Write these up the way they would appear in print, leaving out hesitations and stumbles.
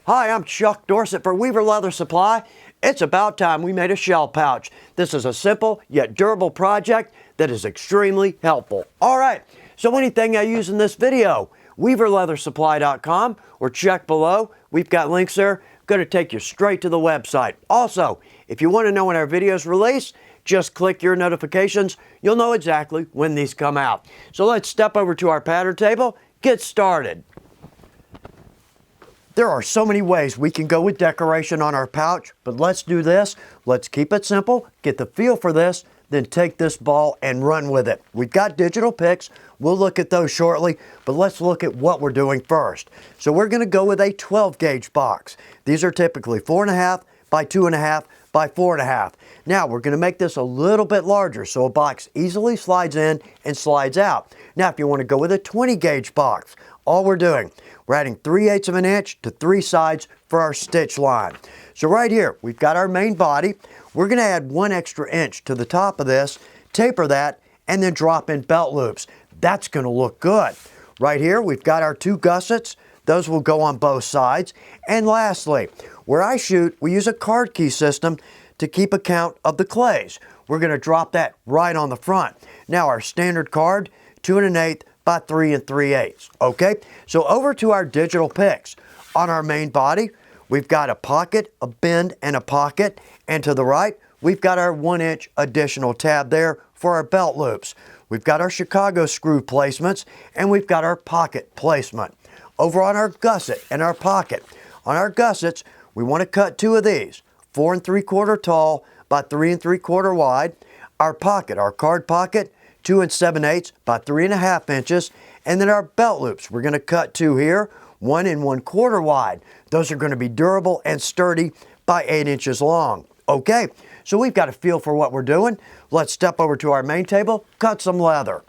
Hi, I'm Chuck Dorsett for Weaver Leather Supply. It's about time we made a shell pouch. This is a simple yet durable project that is extremely helpful. All right, so anything I use in this video, weaverleathersupply.com or check below. We've got links there. Going to take you straight to the website. Also, if you want to know when our videos release, just click your notifications. You'll know exactly when these come out. So let's step over to our pattern table, get started. There are so many ways we can go with decoration on our pouch, but let's do this. Let's keep it simple, get the feel for this, then take this ball and run with it. We've got digital picks. We'll look at those shortly, but let's look at what we're doing first. So we're going to go with a 12 gauge box. These are typically 4.5 by 2.5 by 4.5. Now we're going to make this a little bit larger so a box easily slides in and slides out. Now if you want to go with a 20 gauge box, all we're doing, we're adding 3/8 of an inch to 3 sides for our stitch line. So right here, we've got our main body. We're going to add 1 extra inch to the top of this, taper that, and then drop in belt loops. That's going to look good. Right here, we've got our 2 gussets. Those will go on both sides. And lastly, where I shoot, we use a card key system to keep account of the clays. We're going to drop that right on the front. Now our standard card, 2 1/8 by 3 3/8. Okay, so over to our digital picks. On our main body, we've got a pocket, a bend, and a pocket. And to the right, we've got our 1 inch additional tab there for our belt loops. We've got our Chicago screw placements, and we've got our pocket placement. Over on our gusset and our pocket. On our gussets, we want to cut 2 of these, 4 3/4 tall by 3 3/4 wide. Our pocket, our card pocket, 2 7/8 by 3.5 inches. And then our belt loops, we're going to cut 2 here, 1 1/4 wide. Those are going to be durable and sturdy by 8 inches long. Okay, so we've got a feel for what we're doing. Let's step over to our main table, cut some leather.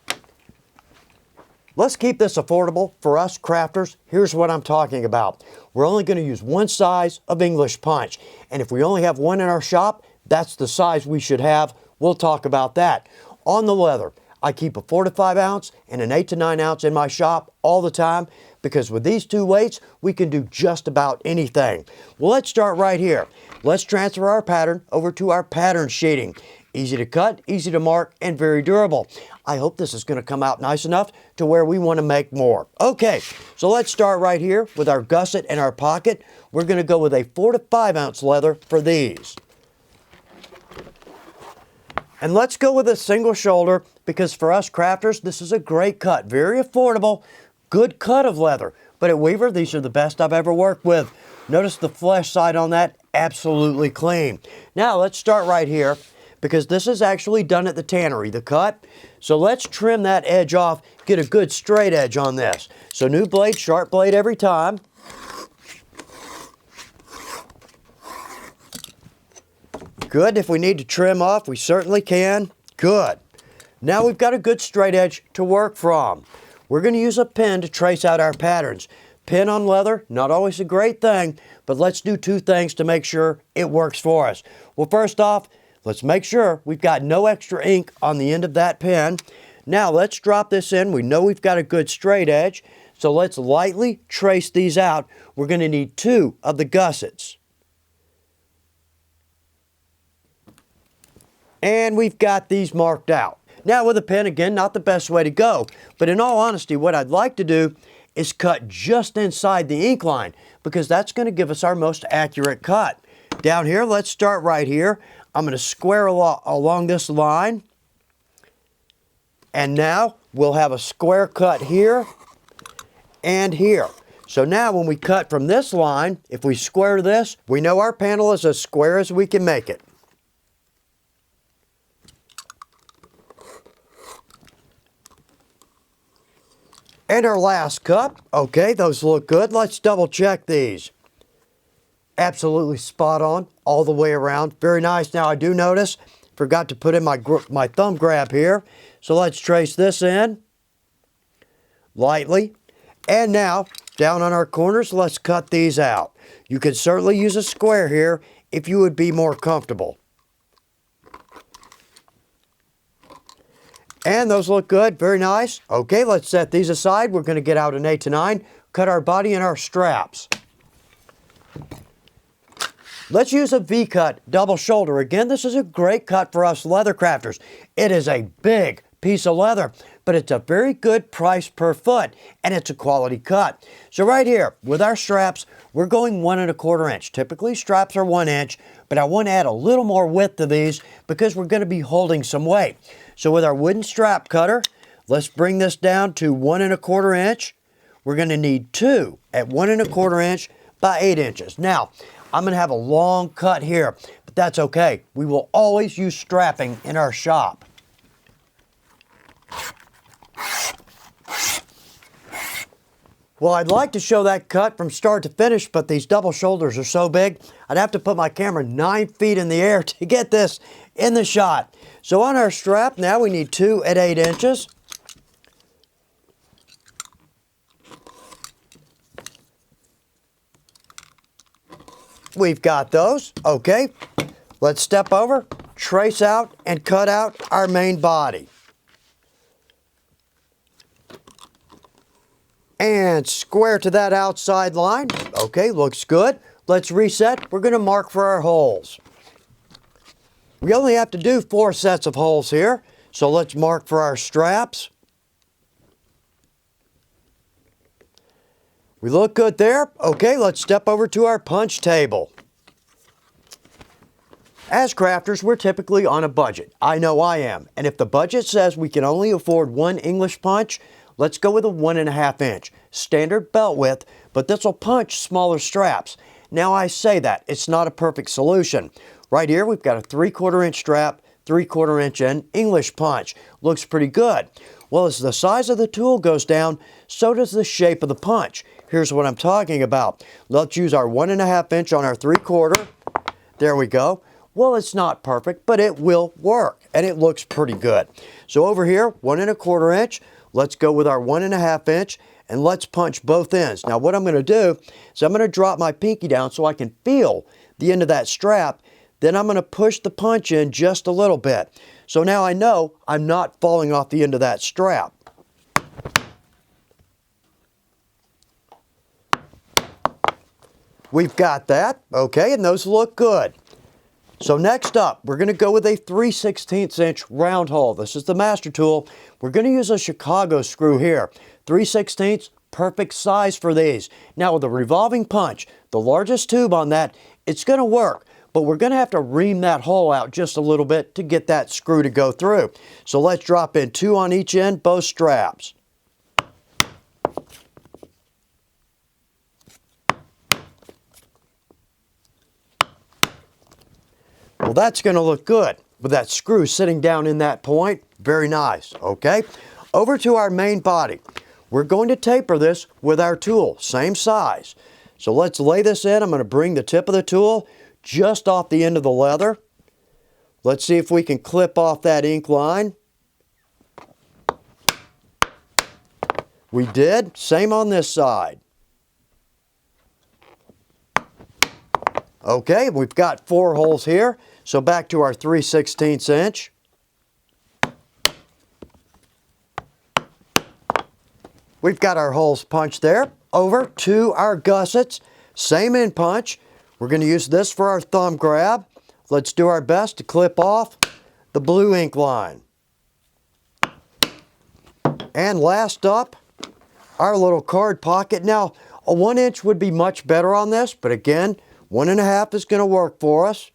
Let's keep this affordable for us crafters. Here's what I'm talking about. We're only going to use 1 size of English punch. And if we only have 1 in our shop, that's the size we should have. We'll talk about that. On the leather, I keep a 4 to 5 ounce and an 8 to 9 ounce in my shop all the time because with these 2 weights, we can do just about anything. Well, let's start right here. Let's transfer our pattern over to our pattern sheeting. Easy to cut, easy to mark, and very durable. I hope this is going to come out nice enough to where we want to make more. Okay, so let's start right here with our gusset and our pocket. We're going to go with a 4 to 5 ounce leather for these. And let's go with a single shoulder because for us crafters, this is a great cut. Very affordable, good cut of leather. But at Weaver, these are the best I've ever worked with. Notice the flesh side on that, absolutely clean. Now let's start right here because this is actually done at the tannery, the cut. So let's trim that edge off, get a good straight edge on this. So new blade, sharp blade every time. Good. If we need to trim off, we certainly can. Good. Now we've got a good straight edge to work from. We're going to use a pen to trace out our patterns. Pen on leather, not always a great thing, but let's do 2 things to make sure it works for us. Well, first off, let's make sure we've got no extra ink on the end of that pen. Now let's drop this in. We know we've got a good straight edge, so let's lightly trace these out. We're going to need 2 of the gussets. And we've got these marked out. Now with a pen, again, not the best way to go, but in all honesty, what I'd like to do is cut just inside the ink line because that's going to give us our most accurate cut. Down here, let's start right here. I'm going to square along this line. And now we'll have a square cut here and here. So now when we cut from this line, if we square this, we know our panel is as square as we can make it. And our last cut. Okay, those look good. Let's double check these. Absolutely spot on all the way around. Very nice. Now I do notice, forgot to put in my thumb grab here. So let's trace this in lightly. And now, down on our corners, let's cut these out. You could certainly use a square here if you would be more comfortable. And those look good, very nice. Okay, let's set these aside. We're going to get out an 8 to 9, cut our body and our straps. Let's use a V-cut double shoulder. Again, this is a great cut for us leather crafters. It is a big piece of leather, but it's a very good price per foot, and it's a quality cut. So right here, with our straps, we're going 1 1/4 inch. Typically, straps are 1 inch, but I want to add a little more width to these because we're going to be holding some weight. So with our wooden strap cutter, let's bring this down to 1 1/4 inch. We're going to need 2 at 1 1/4 inch by 8 inches. Now, I'm going to have a long cut here, but that's okay. We will always use strapping in our shop. Well, I'd like to show that cut from start to finish, but these double shoulders are so big, I'd have to put my camera 9 feet in the air to get this in the shot. So on our strap, now we need 2 at 8 inches. We've got those. Okay, let's step over, trace out, and cut out our main body. And square to that outside line. Okay, looks good. Let's reset. We're going to mark for our holes. We only have to do 4 sets of holes here, so let's mark for our straps. We look good there. Okay, let's step over to our punch table. As crafters, we're typically on a budget. I know I am. And if the budget says we can only afford 1 English punch, let's go with a 1 1/2 inch. Standard belt width, but this will punch smaller straps. Now I say that, it's not a perfect solution. Right here, we've got a 3/4 inch strap, 3/4 inch in English punch. Looks pretty good. Well, as the size of the tool goes down, so does the shape of the punch. Here's what I'm talking about. Let's use our 1 1/2 inch on our 3/4. There we go. Well, it's not perfect, but it will work, and it looks pretty good. So over here, 1 1/4 inch. Let's go with our 1 1/2 inch, and let's punch both ends. Now, what I'm going to do is I'm going to drop my pinky down so I can feel the end of that strap. Then I'm going to push the punch in just a little bit. So now I know I'm not falling off the end of that strap. We've got that, okay, and those look good. So next up, we're going to go with a 3/16 inch round hole. This is the master tool. We're going to use a Chicago screw here. 3/16, perfect size for these. Now with a revolving punch, the largest tube on that, it's going to work. But we're going to have to ream that hole out just a little bit to get that screw to go through. So let's drop in 2 on each end, both straps. Well, that's going to look good with that screw sitting down in that point. Very nice, okay? Over to our main body. We're going to taper this with our tool, same size. So let's lay this in. I'm going to bring the tip of the tool just off the end of the leather. Let's see if we can clip off that ink line. We did. Same on this side. Okay, we've got 4 holes here. So back to our 3/16 inch. We've got our holes punched there. Over to our gussets. Same end punch. We're going to use this for our thumb grab. Let's do our best to clip off the blue ink line. And last up, our little card pocket. Now, a 1 inch would be much better on this, but again, 1 1/2 is going to work for us.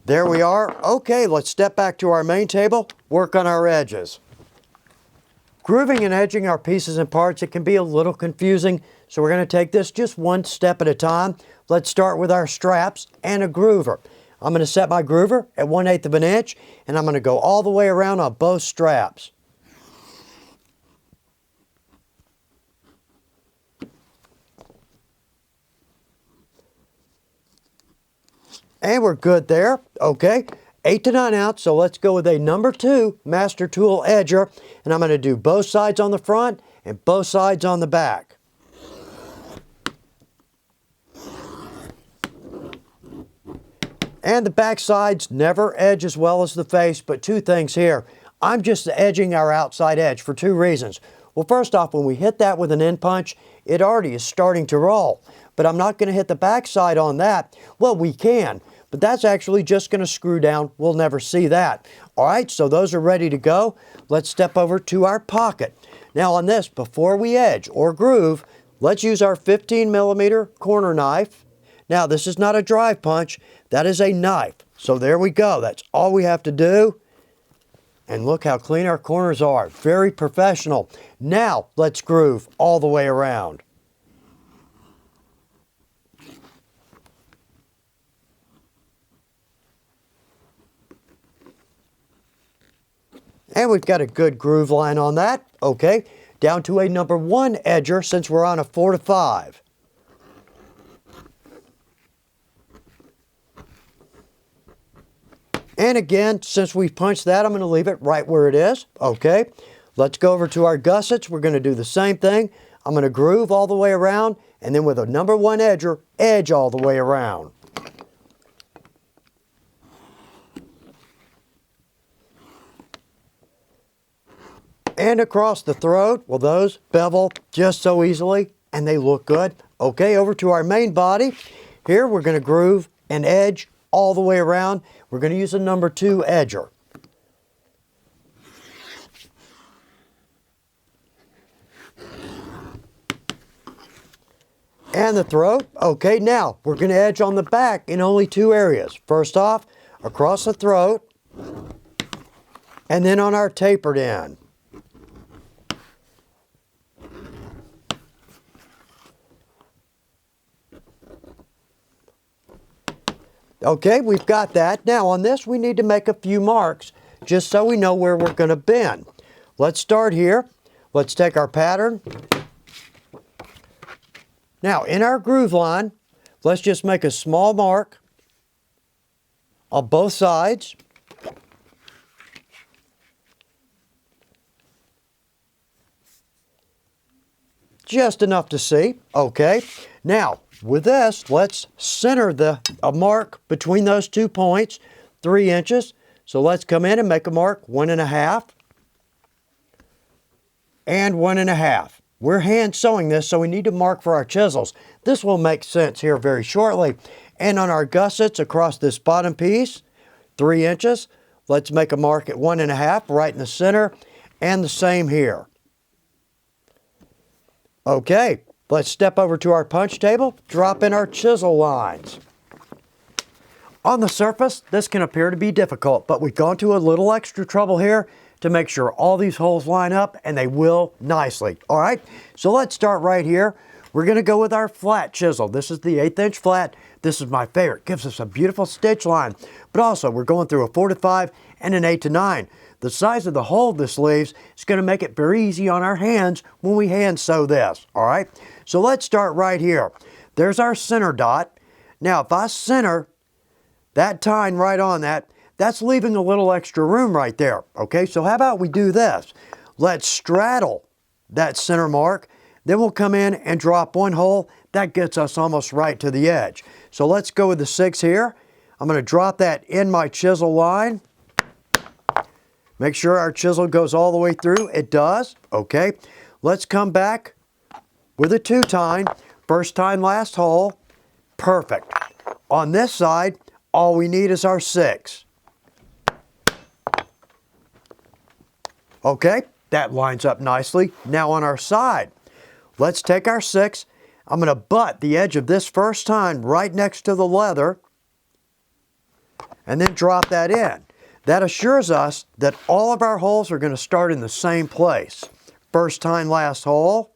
There we are. Okay, let's step back to our main table, work on our edges. Grooving and edging our pieces and parts, it can be a little confusing, so we're going to take this just one step at a time. Let's start with our straps and a groover. I'm going to set my groover at 1/8 of an inch, and I'm going to go all the way around on both straps. And we're good there. Okay, 8 to 9 ounce. So let's go with a number 2 master tool edger. And I'm going to do both sides on the front and both sides on the back. And the back sides never edge as well as the face, but 2 things here. I'm just edging our outside edge for 2 reasons. Well, first off, when we hit that with an end punch, it already is starting to roll. But I'm not going to hit the backside on that. Well, we can, but that's actually just going to screw down. We'll never see that. All right, so those are ready to go. Let's step over to our pocket. Now on this, before we edge or groove, let's use our 15mm corner knife. Now this is not a drive punch, that is a knife. So there we go, that's all we have to do. And look how clean our corners are, very professional. Now let's groove all the way around. And we've got a good groove line on that. Okay, down to a number 1 edger since we're on a 4 to 5. And again, since we've punched that, I'm going to leave it right where it is. Okay, let's go over to our gussets. We're going to do the same thing. I'm going to groove all the way around, and then with a number 1 edger, edge all the way around. And across the throat, well, those bevel just so easily, and they look good. Okay, over to our main body. Here, we're going to groove and edge all the way around. We're going to use a number 2 edger. And the throat. Okay, now we're going to edge on the back in only 2 areas. First off, across the throat, and then on our tapered end. Okay, we've got that. Now on this, we need to make a few marks just so we know where we're going to bend. Let's start here. Let's take our pattern. Now in our groove line, let's just make a small mark on both sides. Just enough to see. Okay, now with this, let's center a mark between those 2 points, 3 inches. So let's come in and make a mark 1.5 and 1.5. We're hand sewing this, so we need to mark for our chisels. This will make sense here very shortly. And on our gussets across this bottom piece, 3 inches, let's make a mark at 1.5 right in the center, and the same here. Okay. Let's step over to our punch table, drop in our chisel lines. On the surface, this can appear to be difficult, but we've gone to a little extra trouble here to make sure all these holes line up, and they will nicely. All right, so let's start right here. We're going to go with our flat chisel. This is the 1/8 inch flat. This is my favorite. Gives us a beautiful stitch line, but also we're going through a 4 to 5 and an 8 to 9. The size of the hole this leaves is going to make it very easy on our hands when we hand sew this, all right? So let's start right here. There's our center dot. Now, if I center that tine right on that, that's leaving a little extra room right there, okay? So how about we do this? Let's straddle that center mark, then we'll come in and drop 1 hole. That gets us almost right to the edge. So let's go with the 6 here. I'm going to drop that in my chisel line. Make sure our chisel goes all the way through. It does. Okay. Let's come back with a 2 tine. First tine, last hole. Perfect. On this side, all we need is our 6. Okay. That lines up nicely. Now on our side, let's take our 6. I'm going to butt the edge of this first tine right next to the leather and then drop that in. That assures us that all of our holes are going to start in the same place. First tine, last hole.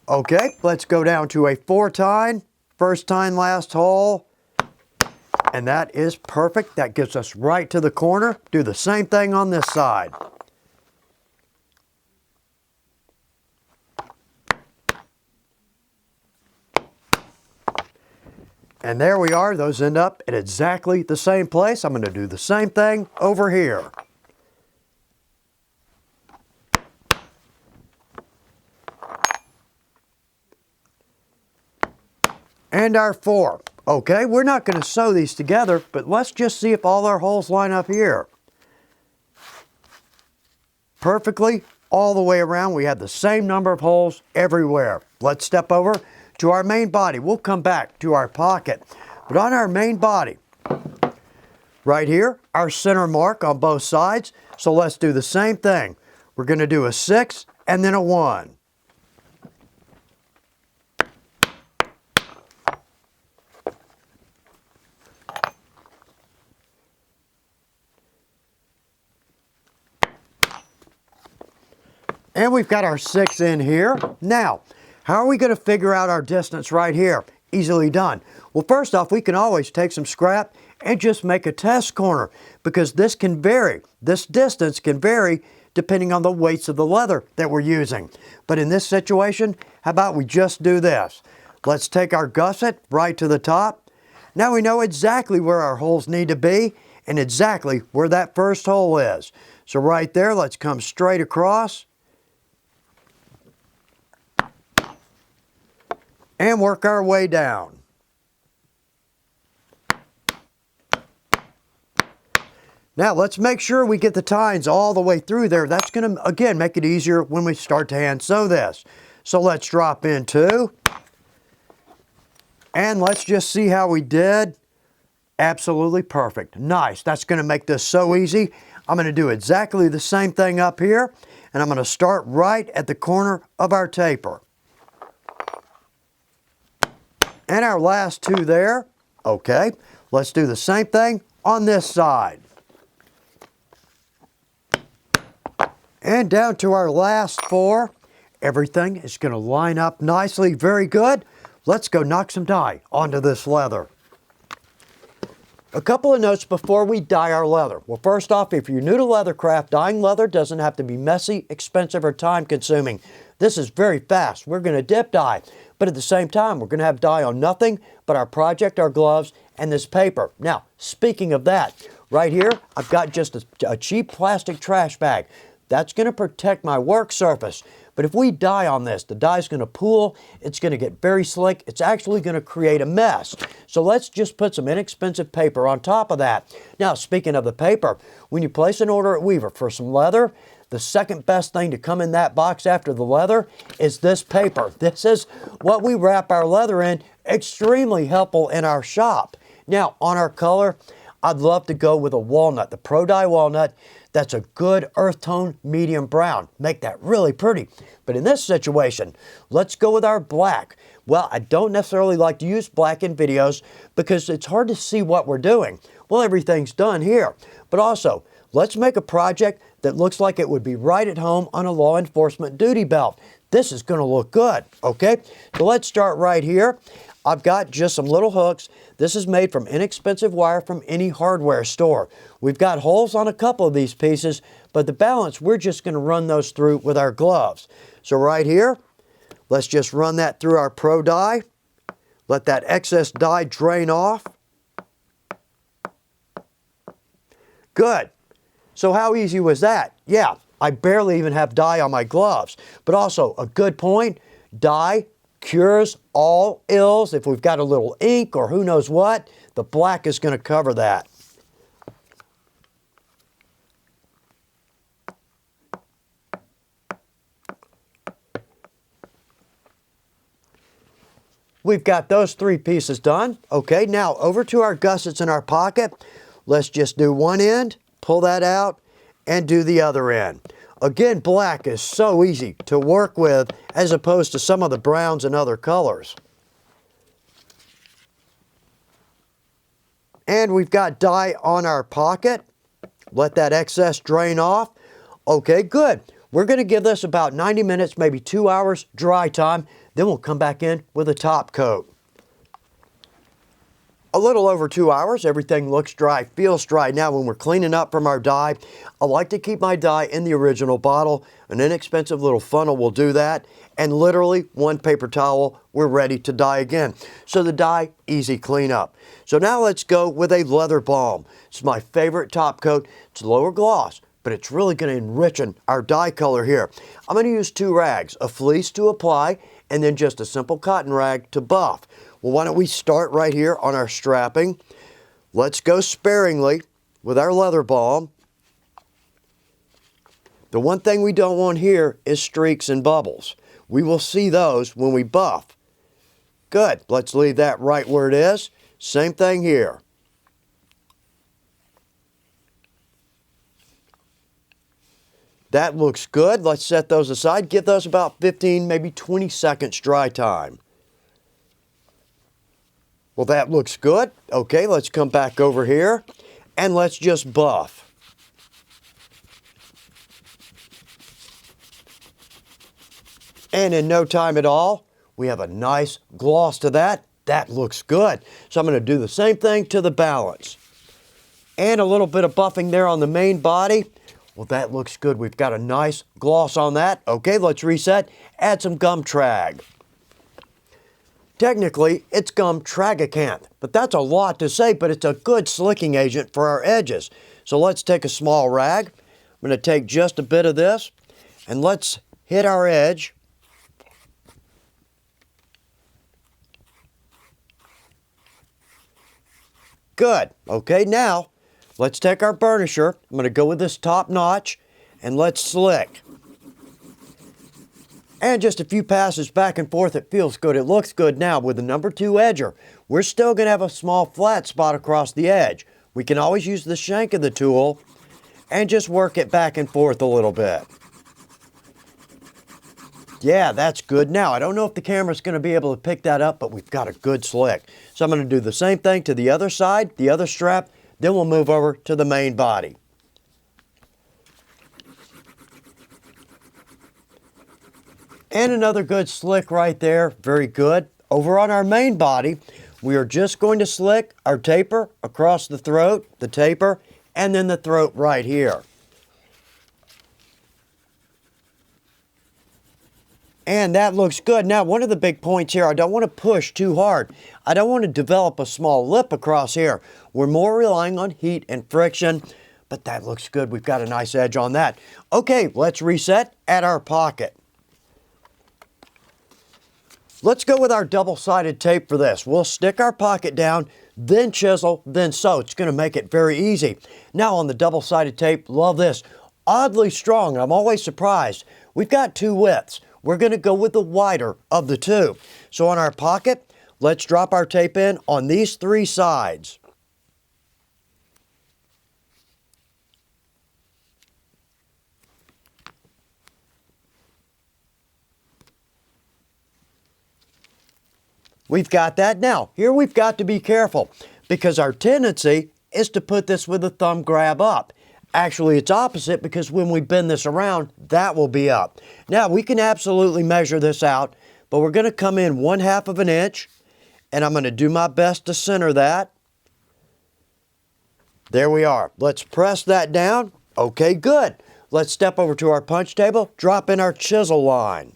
Okay, let's go down to a 4 tine. First tine, last hole. And that is perfect. That gets us right to the corner. Do the same thing on this side. And there we are. Those end up at exactly the same place. I'm going to do the same thing over here. And our 4. Okay, we're not going to sew these together, but let's just see if all our holes line up here. perfectly all the way around. We have the same number of holes everywhere. Let's step over to our main body. We'll come back to our pocket. But on our main body, right here, our center mark on both sides. So let's do the same thing. We're going to do a 6 and then a 1. And we've got our 6 in here. Now, how are we going to figure out our distance right here? Easily done. Well, first off, we can always take some scrap and just make a test corner, because this can vary. This distance can vary depending on the weights of the leather that we're using. But in this situation, how about we just do this? Let's take our gusset right to the top. Now we know exactly where our holes need to be and exactly where that first hole is. So right there, let's come straight across and work our way down. Now let's make sure we get the tines all the way through there. That's going to, again, make it easier when we start to hand sew this. So let's drop in 2. And let's just see how we did. Absolutely perfect. Nice. That's going to make this so easy. I'm going to do exactly the same thing up here. And I'm going to start right at the corner of our taper. And our last 2 there. Okay, let's do the same thing on this side. And down to our last 4. Everything is going to line up nicely. Very good. Let's go knock some dye onto this leather. A couple of notes before we dye our leather. Well, first off, if you're new to leathercraft, dyeing leather doesn't have to be messy, expensive, or time-consuming. This is very fast. We're going to dip dye, but at the same time, we're going to have dye on nothing but our project, our gloves, and this paper. Now, speaking of that, right here, I've got just a cheap plastic trash bag. That's going to protect my work surface. But if we dye on this, the dye's going to pool, it's going to get very slick, it's actually going to create a mess. So let's just put some inexpensive paper on top of that. Now, speaking of the paper, when you place an order at Weaver for some leather, the second best thing to come in that box after the leather is this paper. This is what we wrap our leather in, extremely helpful in our shop. Now, on our color, I'd love to go with a walnut, the Pro Dye Walnut. That's a good earth tone medium brown. Make that really pretty. But in this situation, let's go with our black. Well, I don't necessarily like to use black in videos because it's hard to see what we're doing. Well, everything's done here. But also, let's make a project that looks like it would be right at home on a law enforcement duty belt. This is going to look good, okay? So let's start right here. I've got just some little hooks. This is made from inexpensive wire from any hardware store. We've got holes on a couple of these pieces, but the balance, we're just going to run those through with our gloves. So right here, let's just run that through our Pro Dye. Let that excess dye drain off. Good. So how easy was that? Yeah, I barely even have dye on my gloves. But also, a good point, dye cures all ills. If we've got a little ink or who knows what, the black is going to cover that. We've got those 3 pieces done. Okay, now over to our gussets in our pocket. Let's just do one end, pull that out, and do the other end. Again, black is so easy to work with as opposed to some of the browns and other colors. And we've got dye on our pocket. Let that excess drain off. Okay, good. We're going to give this about 90 minutes, maybe 2 hours dry time. Then we'll come back in with a top coat. A little over 2 hours, everything looks dry, feels dry. Now when we're cleaning up from our dye, I like to keep my dye in the original bottle. An inexpensive little funnel will do that. And literally 1 paper towel, we're ready to dye again. So the dye, easy cleanup. So now let's go with a leather balm. It's my favorite top coat. It's lower gloss, but it's really going to enrich our dye color here. I'm going to use 2 rags, a fleece to apply, and then just a simple cotton rag to buff. Well, why don't we start right here on our strapping. Let's go sparingly with our leather balm. The one thing we don't want here is streaks and bubbles. We will see those when we buff. Good, let's leave that right where it is. Same thing here. That looks good. Let's set those aside. Give those about 15, maybe 20 seconds dry time. Well, that looks good. Okay, let's come back over here and let's just buff. And in no time at all, we have a nice gloss to that. That looks good. So I'm going to do the same thing to the balance. And a little bit of buffing there on the main body. Well, that looks good. We've got a nice gloss on that. Okay, let's reset. Add some gum trag. Technically, it's gum tragacanth, but that's a lot to say, but it's a good slicking agent for our edges. So let's take a small rag. I'm going to take just a bit of this, and let's hit our edge. Good. Okay, now let's take our burnisher. I'm going to go with this top notch and let's slick. And just a few passes back and forth, it feels good. It looks good now with the number 2 edger. We're still going to have a small flat spot across the edge. We can always use the shank of the tool and just work it back and forth a little bit. Yeah, that's good now. I don't know if the camera's going to be able to pick that up, but we've got a good slick. So I'm going to do the same thing to the other side, the other strap, then we'll move over to the main body. And another good slick right there, very good. Over on our main body, we are just going to slick our taper across the throat, the taper, and then the throat right here. And that looks good. Now, one of the big points here, I don't want to push too hard. I don't want to develop a small lip across here. We're more relying on heat and friction, but that looks good. We've got a nice edge on that. Okay, let's reset at our pocket. Let's go with our double-sided tape for this. We'll stick our pocket down, then chisel, then sew. It's going to make it very easy. Now on the double-sided tape, love this. Oddly strong, I'm always surprised. We've got 2 widths. We're going to go with the wider of the 2. So on our pocket, let's drop our tape in on these 3 sides. We've got that. Now, here we've got to be careful because our tendency is to put this with the thumb grab up. Actually, it's opposite because when we bend this around, that will be up. Now, we can absolutely measure this out, but we're going to come in 1/2 of an inch, and I'm going to do my best to center that. There we are. Let's press that down. Okay, good. Let's step over to our punch table, drop in our chisel line.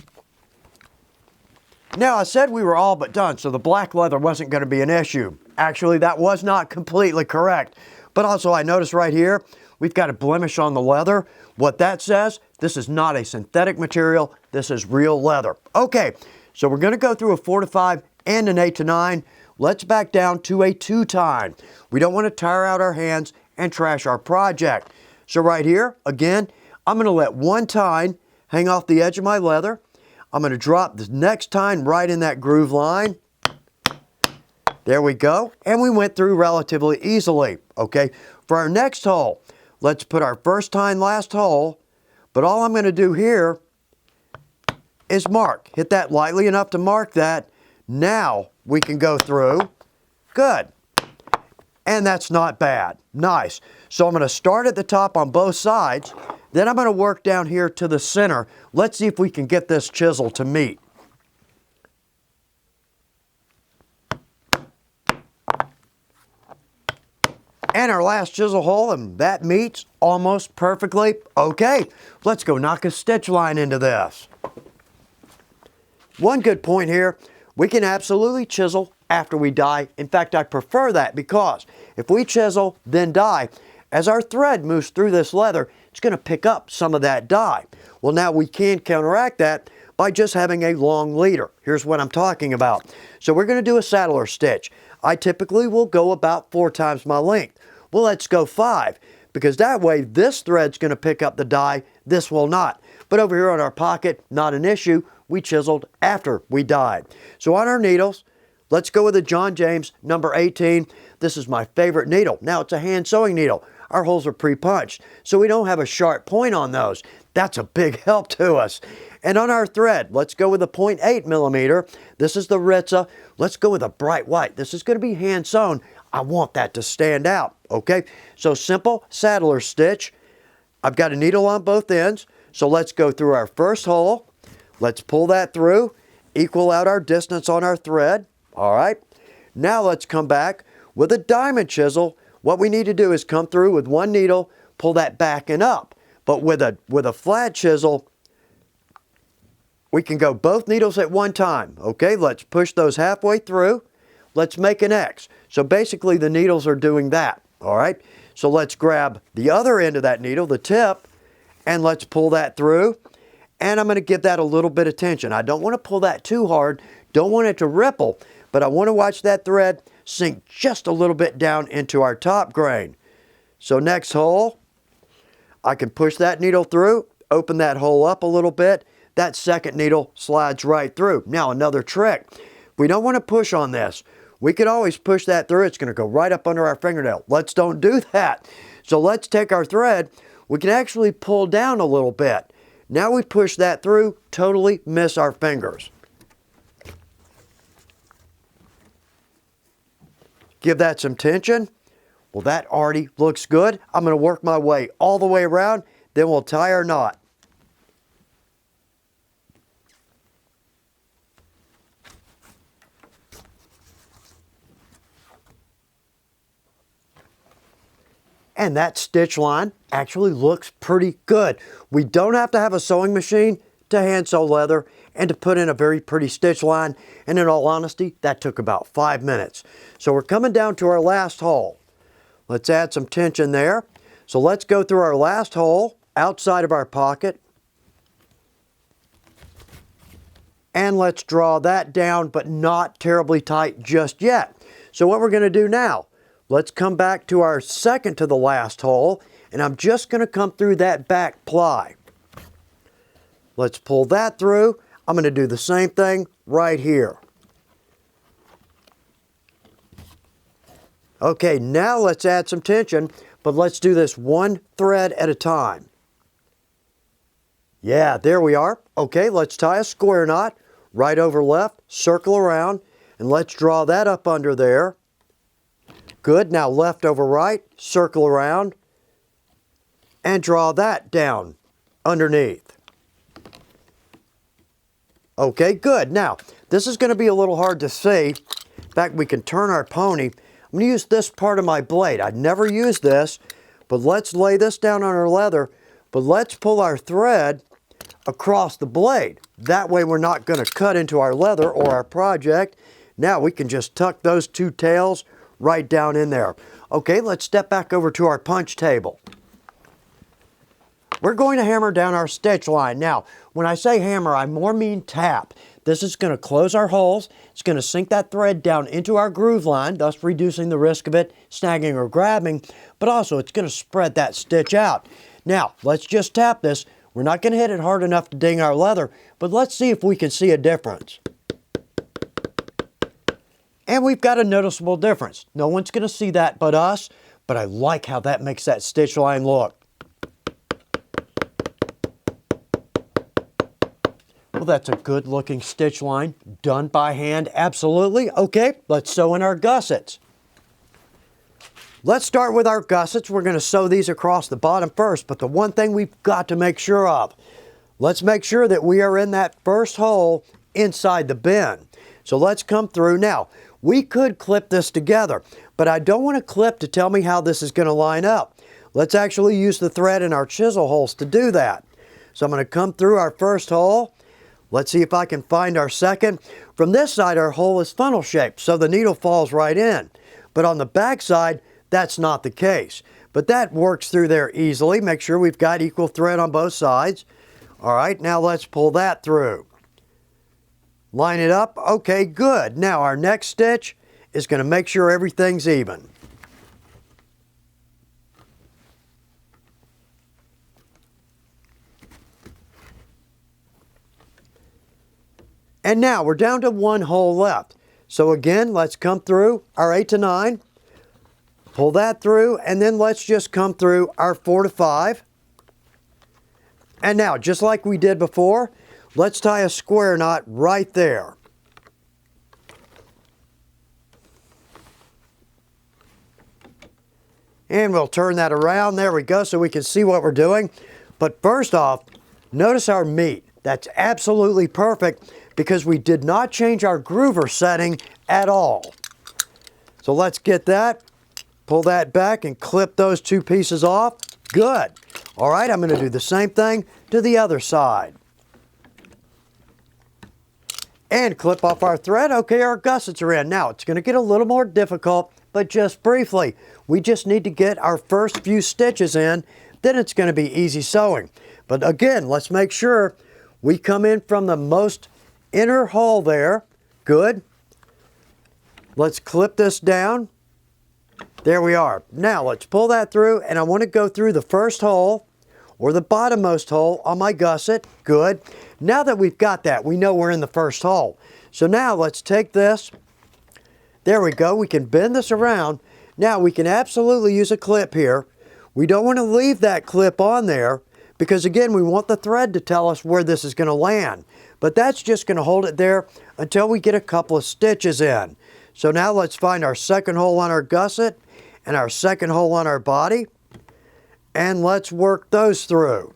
Now, I said we were all but done, so the black leather wasn't going to be an issue. Actually, that was not completely correct. But also, I noticed right here, we've got a blemish on the leather. What that says, this is not a synthetic material. This is real leather. Okay, so we're going to go through a 4 to 5 and an 8 to 9. Let's back down to a 2 tine. We don't want to tire out our hands and trash our project. So right here, again, I'm going to let 1 tine hang off the edge of my leather. I'm going to drop the next tine right in that groove line. There we go. And we went through relatively easily. Okay, for our next hole, let's put our first tine last hole. But all I'm going to do here is mark. Hit that lightly enough to mark that. Now we can go through. Good. And that's not bad. Nice. So I'm going to start at the top on both sides. Then I'm going to work down here to the center. Let's see if we can get this chisel to meet. And our last chisel hole, and that meets almost perfectly. Okay, let's go knock a stitch line into this. One good point here, we can absolutely chisel after we dye. In fact, I prefer that because if we chisel, then dye, as our thread moves through this leather, it's going to pick up some of that dye. Well, now we can counteract that by just having a long leader. Here's what I'm talking about. So we're going to do a saddler stitch. I typically will go about 4 times my length. Well, let's go 5, because that way this thread's going to pick up the dye This will not. But over here on our pocket, not an issue. We chiseled after we dyed. So on our needles, let's go with a John James number 18. This is my favorite needle. Now it's a hand sewing needle. Our holes are pre-punched, so we don't have a sharp point on those. That's a big help to us. And on our thread, let's go with a 0.8 millimeter. This is the Ritza. Let's go with a bright white. This is going to be hand sewn. I want that to stand out, okay? So simple saddler stitch. I've got a needle on both ends. So let's go through our first hole. Let's pull that through, equal out our distance on our thread. All right. Now let's come back with a diamond chisel. What we need to do is come through with one needle, pull that back and up. But with a flat chisel, we can go both needles at one time. Okay, let's push those halfway through. Let's make an X. So basically the needles are doing that. All right. So let's grab the other end of that needle, the tip, and let's pull that through. And I'm going to give that a little bit of tension. I don't want to pull that too hard. Don't want it to ripple, but I want to watch that thread sink just a little bit down into our top grain. So next hole, I can push that needle through, open that hole up a little bit. That second needle slides right through. Now another trick. We don't want to push on this. We could always push that through. It's going to go right up under our fingernail. Let's don't do that. So let's take our thread. We can actually pull down a little bit. Now we push that through, totally miss our fingers. Give that some tension. Well, that already looks good. I'm going to work my way all the way around, then we'll tie our knot. And that stitch line actually looks pretty good. We don't have to have a sewing machine to hand sew leather and to put in a very pretty stitch line. And in all honesty, that took about 5 minutes. So we're coming down to our last hole. Let's add some tension there. So let's go through our last hole outside of our pocket. And let's draw that down, but not terribly tight just yet. So what we're going to do now, let's come back to our second to the last hole, and I'm just going to come through that back ply. Let's pull that through. I'm going to do the same thing right here. Okay, now let's add some tension, but let's do this one thread at a time. Yeah, there we are. Okay, let's tie a square knot, right over left, circle around, and let's draw that up under there. Good, now left over right, circle around, and draw that down underneath. Okay, good. Now, this is going to be a little hard to see. In fact, we can turn our pony. I'm going to use this part of my blade. I'd never used this, but let's lay this down on our leather, but let's pull our thread across the blade. That way we're not going to cut into our leather or our project. Now we can just tuck those two tails right down in there. Okay, let's step back over to our punch table. We're going to hammer down our stitch line. Now, when I say hammer, I more mean tap. This is going to close our holes. It's going to sink that thread down into our groove line, thus reducing the risk of it snagging or grabbing, but also it's going to spread that stitch out. Now, let's just tap this. We're not going to hit it hard enough to ding our leather, but let's see if we can see a difference. And we've got a noticeable difference. No one's going to see that but us, but I like how that makes that stitch line look. Well, that's a good looking stitch line, done by hand, absolutely. Okay, let's sew in our gussets. Let's start with our gussets. We're going to sew these across the bottom first, but the one thing we've got to make sure of, let's make sure that we are in that first hole inside the bin. So let's come through. Now, we could clip this together, but I don't want to clip to tell me how this is going to line up. Let's actually use the thread in our chisel holes to do that. So I'm going to come through our first hole. Let's see if I can find our second. From this side, our hole is funnel shaped, so the needle falls right in. But on the back side, that's not the case. But that works through there easily. Make sure we've got equal thread on both sides. All right, now let's pull that through. Line it up. Okay, good. Now our next stitch is going to make sure everything's even. And now we're down to one hole left. So again, let's come through our 8 to 9, pull that through, and then let's just come through our 4 to 5. And now, just like we did before, let's tie a square knot right there. And we'll turn that around. There we go, so we can see what we're doing. But first off, notice our meat. That's absolutely perfect because we did not change our groover setting at all. So let's get that, pull that back and clip those two pieces off. Good. All right, I'm going to do the same thing to the other side. And clip off our thread. Okay, our gussets are in. Now, it's going to get a little more difficult, but just briefly. We just need to get our first few stitches in, then it's going to be easy sewing. But again, let's make sure we come in from the most inner hole there. Good. Let's clip this down. There we are. Now let's pull that through, and I want to go through the first hole or the bottommost hole on my gusset. Good. Now that we've got that, we know we're in the first hole. So now let's take this. There we go. We can bend this around. Now we can absolutely use a clip here. We don't want to leave that clip on there because again, we want the thread to tell us where this is going to land. But that's just going to hold it there until we get a couple of stitches in. So now let's find our second hole on our gusset and our second hole on our body. And let's work those through.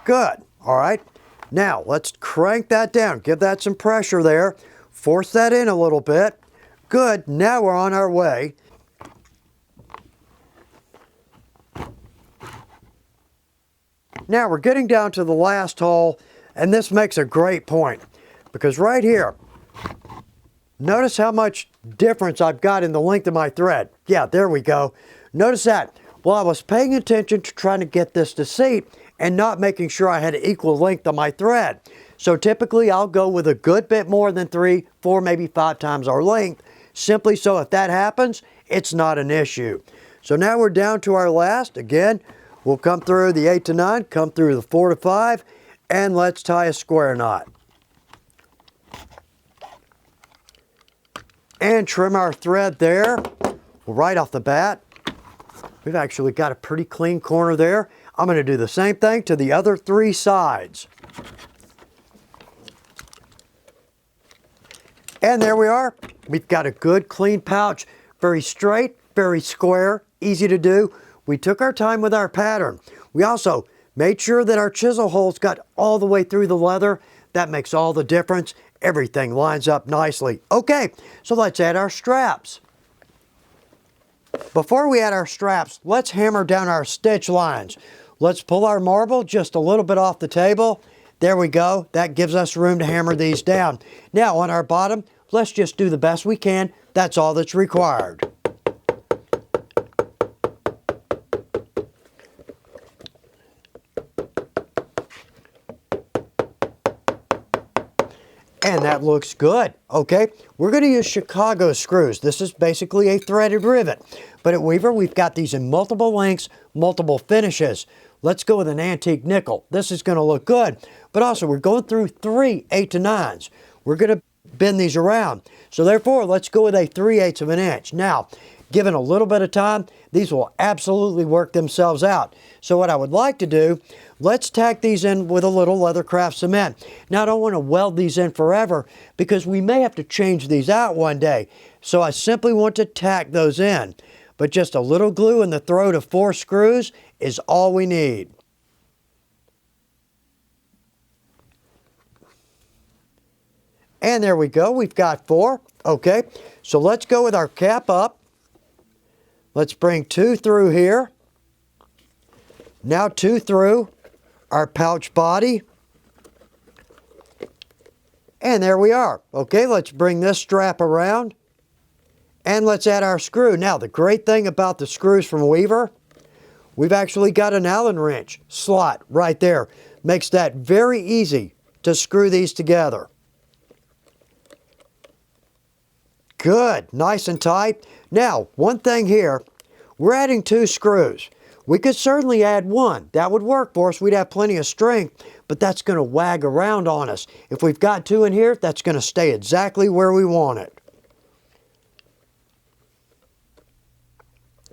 Good. All right. Now, let's crank that down. Give that some pressure there. Force that in a little bit. Good. Now we're on our way. Now we're getting down to the last hole, and this makes a great point because right here, notice how much difference I've got in the length of my thread. Yeah, there we go. Notice that. Well, I was paying attention to trying to get this to seat and not making sure I had equal length on my thread. So typically I'll go with a good bit more than 3, 4, maybe 5 times our length, simply so if that happens, it's not an issue. So now we're down to our last. Again, we'll come through the 8 to 9, come through the 4 to 5, and let's tie a square knot. And trim our thread there right off the bat. We've actually got a pretty clean corner there. I'm going to do the same thing to the other 3 sides. And there we are. We've got a good clean pouch. Very straight, very square, easy to do. We took our time with our pattern. We also made sure that our chisel holes got all the way through the leather. That makes all the difference. Everything lines up nicely. Okay, so let's add our straps. Before we add our straps, let's hammer down our stitch lines. Let's pull our marble just a little bit off the table. There we go. That gives us room to hammer these down. Now on our bottom, let's just do the best we can. That's all that's required. And that looks good. Okay, we're going to use Chicago screws. This is basically a threaded rivet. But at Weaver, we've got these in multiple lengths, multiple finishes. Let's go with an antique nickel. This is going to look good. But also, we're going through 3 8 to 9s. We're going to bend these around. So therefore, let's go with a 3/8 of an inch. Now, given a little bit of time, these will absolutely work themselves out. So what I would like to do, let's tack these in with a little Leathercraft cement. Now I don't want to weld these in forever because we may have to change these out one day. So I simply want to tack those in. But just a little glue in the throat of 4 screws is all we need. And there we go, we've got 4. Okay, so let's go with our cap up. Let's bring 2 through here. Now 2 through our pouch body. And there we are. Okay, let's bring this strap around. And let's add our screw. Now, the great thing about the screws from Weaver, we've actually got an Allen wrench slot right there. Makes that very easy to screw these together. Good, nice and tight. Now, one thing here, we're adding 2 screws. We could certainly add one. That would work for us. We'd have plenty of strength, but that's going to wag around on us. If we've got two in here, that's going to stay exactly where we want it.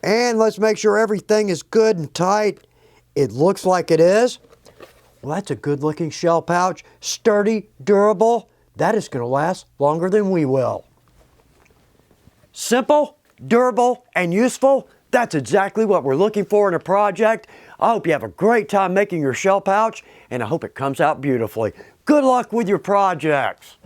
And let's make sure everything is good and tight. It looks like it is. Well, that's a good looking shell pouch. Sturdy, durable. That is going to last longer than we will. Simple, durable, and useful. That's exactly what we're looking for in a project. I hope you have a great time making your shell pouch, and I hope it comes out beautifully. Good luck with your projects.